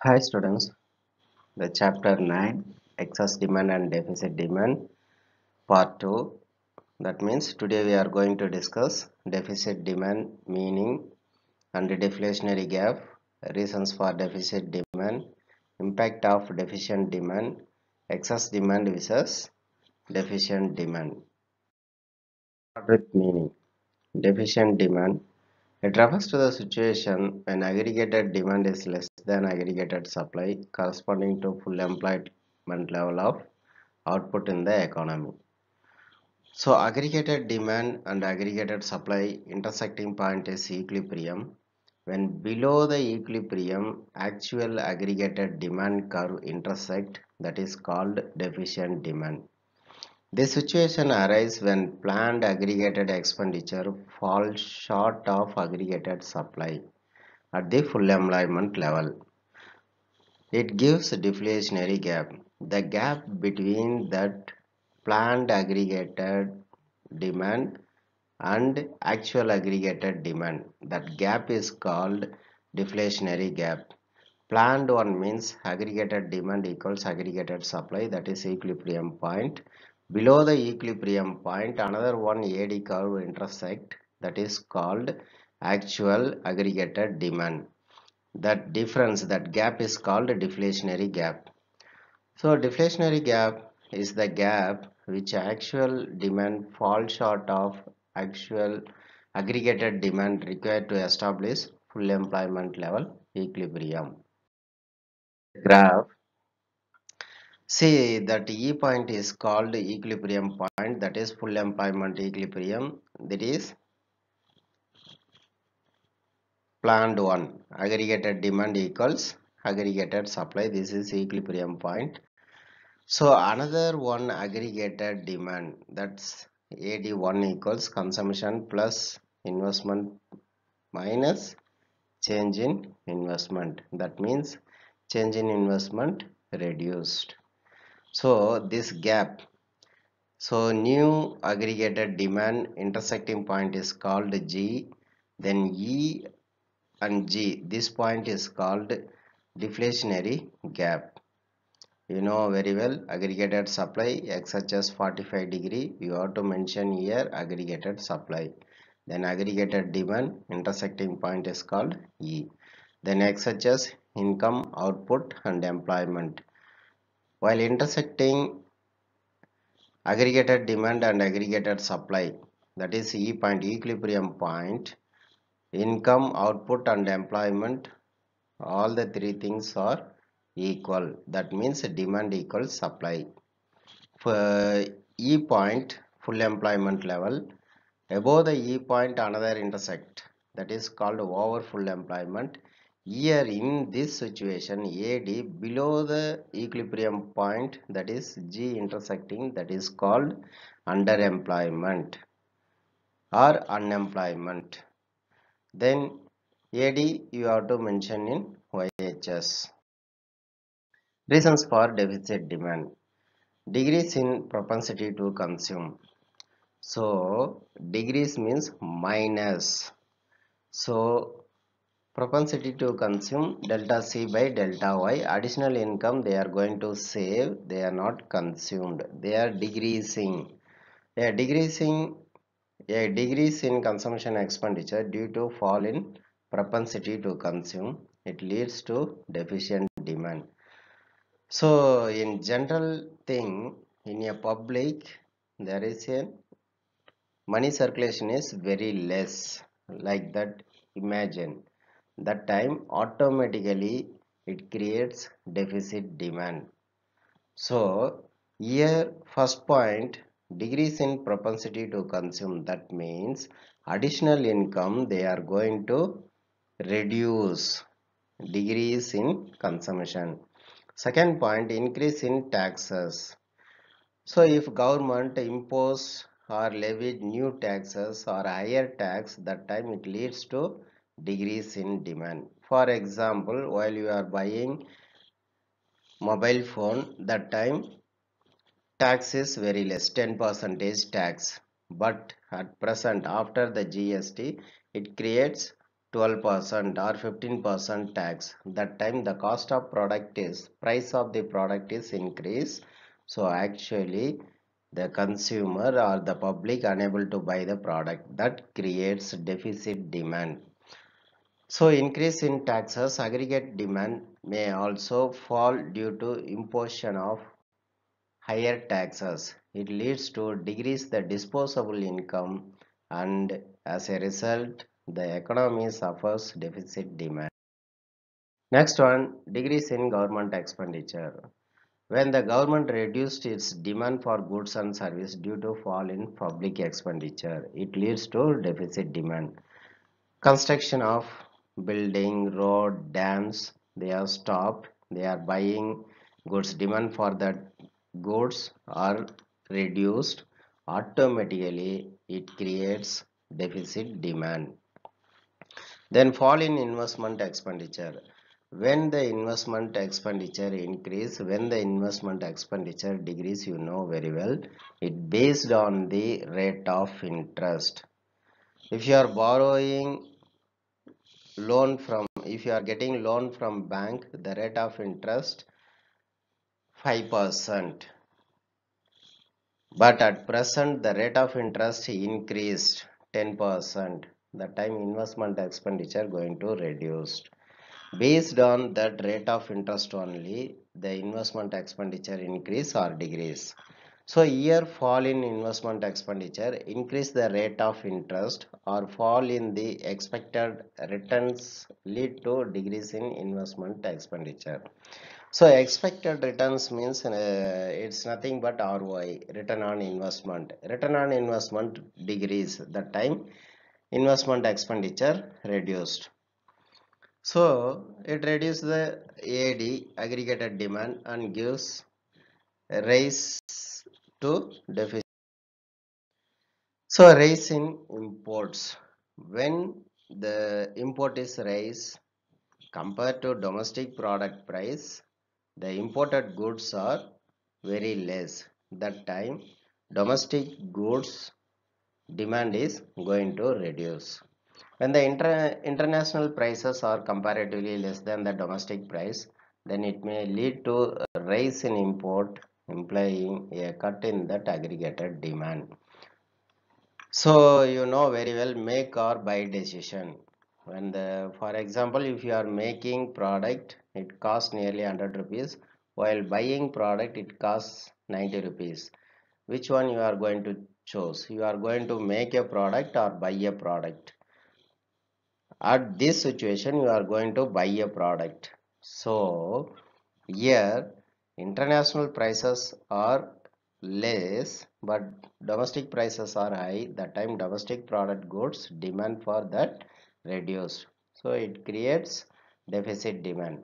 Hi students, the chapter 9 excess demand and deficit demand part 2. That means today we are going to discuss deficit demand meaning and deflationary gap, reasons for deficit demand, impact of deficient demand, excess demand versus deficient demand. Start with meaning. Deficient demand. It refers to the situation when aggregated demand is less than aggregated supply, corresponding to full employment level of output in the economy. So aggregated demand and aggregated supply intersecting point is equilibrium. When below the equilibrium, actual aggregated demand curve intersect, that is called deficient demand. This situation arises when planned aggregated expenditure falls short of aggregated supply at the full employment level. It gives deflationary gap. The gap between that planned aggregated demand and actual aggregated demand. That gap is called deflationary gap. Planned one means aggregated demand equals aggregated supply, that is equilibrium point. Below the equilibrium point, another one AD curve intersect, that is called actual aggregated demand. That difference, that gap is called deflationary gap. So deflationary gap is the gap which actual demand falls short of actual aggregated demand required to establish full employment level equilibrium. Graph. See that E point is called equilibrium point, that is full employment equilibrium, that is planned one. Aggregated demand equals aggregated supply, this is equilibrium point. So another one aggregated demand, that's AD1 equals consumption plus investment minus change in investment. That means change in investment reduced. So this gap, so new aggregated demand intersecting point is called G, then E and G, this point is called deflationary gap. You know very well aggregated supply XHS 45 degree, you have to mention here aggregated supply. Then aggregated demand intersecting point is called E. Then XHS income, output and employment. While intersecting aggregated demand and aggregated supply, that is E point, equilibrium point, income, output and employment, all the three things are equal. That means demand equals supply. For E point, full employment level, above the E point another intersect, that is called over full employment. Here in this situation AD below the equilibrium point, that is G intersecting, that is called underemployment or unemployment. Then AD you have to mention in YHS. Reasons for deficit demand. Degrees in propensity to consume. So degrees means minus. So propensity to consume delta C by delta Y. Additional income they are going to save, they are not consumed, they are decreasing. A decrease in consumption expenditure due to fall in propensity to consume, it leads to deficient demand. So in general thing, in a public there is a money circulation is very less, like that. Imagine that time automatically it creates deficit demand. So here first point, decrease in propensity to consume, that means additional income they are going to reduce, decrease in consumption. Second point, increase in taxes. So if government impose or levied new taxes or higher tax, that time it leads to decrease in demand. For example, while you are buying mobile phone, that time tax is very less, 10% tax. But at present after the GST, it creates 12% or 15% tax, that time the cost of product is price of the product is increased. So actually the consumer or the public unable to buy the product, that creates deficit demand. So increase in taxes, aggregate demand may also fall due to imposition of higher taxes. It leads to decrease the disposable income, and as a result the economy suffers deficit demand. Next one, decrease in government expenditure. When the government reduced its demand for goods and services due to fall in public expenditure, it leads to deficit demand. Construction of building, road, dams, they are stopped. They are buying goods. Demand for that goods are reduced. Automatically, it creates deficit demand. Then fall in investment expenditure. When the investment expenditure increase, when the investment expenditure decrease, you know very well, it based on the rate of interest. If you are borrowing loan from, if you are getting loan from bank, the rate of interest 5%, but at present the rate of interest increased 10%, the time investment expenditure going to reduced. Based on that rate of interest only, the investment expenditure increase or decrease. So here fall in investment expenditure, increase the rate of interest, or fall in the expected returns lead to decrease in investment expenditure. So expected returns means it's nothing but ROI, return on investment. Return on investment decrease, that time investment expenditure reduced. So it reduces the AD, aggregated demand, and gives rise to deficit. So rise in imports. When the import is raised compared to domestic product price, the imported goods are very less. That time domestic goods demand is going to reduce. When the international prices are comparatively less than the domestic price, then it may lead to a rise in import, implying a cut in that aggregated demand. So you know very well, make or buy decision. When the, for example, if you are making product, it costs nearly 100 rupees, while buying product it costs 90 rupees. Which one you are going to choose? You are going to make a product or buy a product? At this situation you are going to buy a product. So here international prices are less but domestic prices are high, that time domestic product goods demand for that reduced, so it creates deficit demand.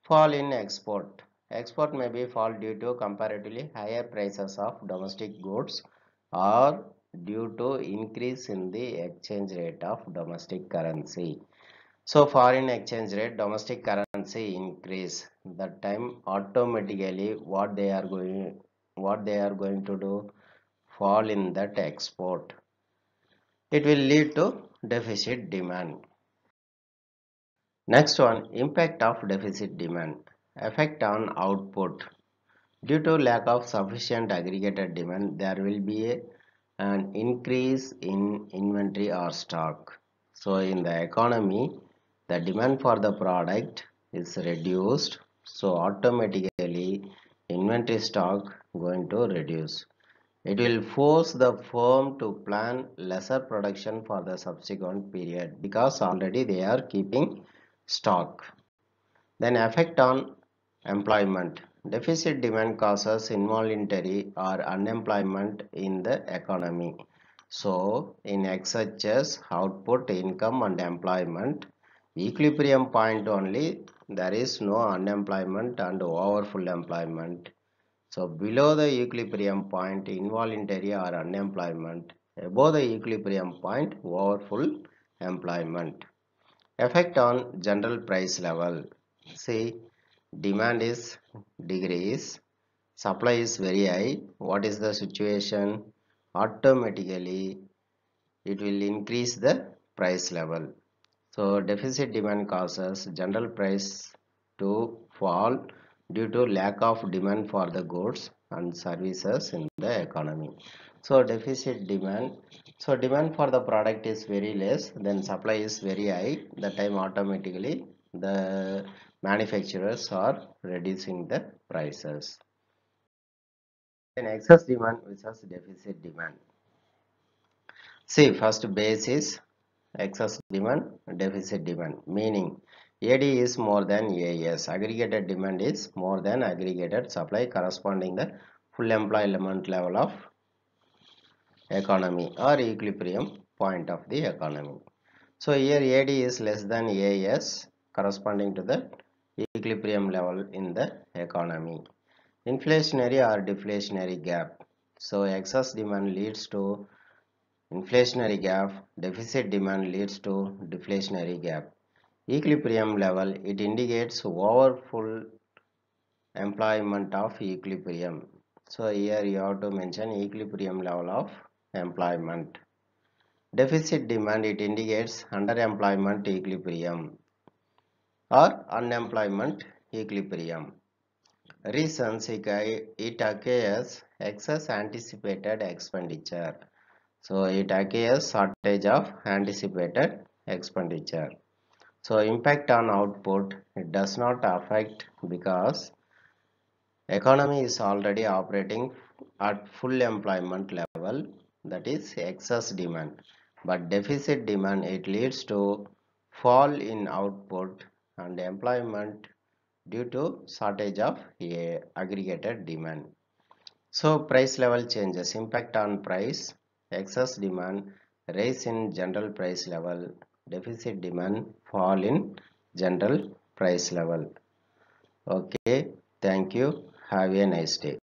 Fall in export. Export may be fall due to comparatively higher prices of domestic goods or due to increase in the exchange rate of domestic currency. So foreign exchange rate, domestic currency increase, that time automatically what they are going to do, fall in that export. It will lead to deficit demand. Next one, impact of deficit demand. Effect on output. Due to lack of sufficient aggregated demand, there will be an increase in inventory or stock. So in the economy, the demand for the product is reduced. So automatically inventory stock going to reduce. It will force the firm to plan lesser production for the subsequent period because already they are keeping stock. Then effect on employment. Deficit demand causes involuntary or unemployment in the economy. So in XHS, output, income and employment, equilibrium point only, there is no unemployment and overfull employment. So below the equilibrium point, involuntary or unemployment. Above the equilibrium point, overfull employment. Effect on general price level. See, demand is decrease, supply is very high. What is the situation? Automatically it will increase the price level. So deficit demand causes general price to fall due to lack of demand for the goods and services in the economy. So deficit demand, so demand for the product is very less, then supply is very high. That time automatically the manufacturers are reducing the prices. Then excess demand versus deficit demand. See, first base is excess demand, deficit demand, meaning AD is more than AS. Aggregated demand is more than aggregated supply, corresponding the full employment level of economy or equilibrium point of the economy. So here AD is less than AS, corresponding to the equilibrium level in the economy. Inflationary or deflationary gap. So excess demand leads to inflationary gap, deficit demand leads to deflationary gap. Equilibrium level, it indicates over full employment of equilibrium. So here you have to mention equilibrium level of employment. Deficit demand, it indicates underemployment equilibrium or unemployment equilibrium. Reasons, it occurs excess anticipated expenditure. So it occurs shortage of anticipated expenditure. So impact on output, it does not affect because economy is already operating at full employment level, that is excess demand. But deficit demand, it leads to fall in output and employment due to shortage of aggregated demand. So price level changes, impact on price, excess demand, rise in general price level, deficit demand, fall in general price level. Okay, thank you. Have a nice day.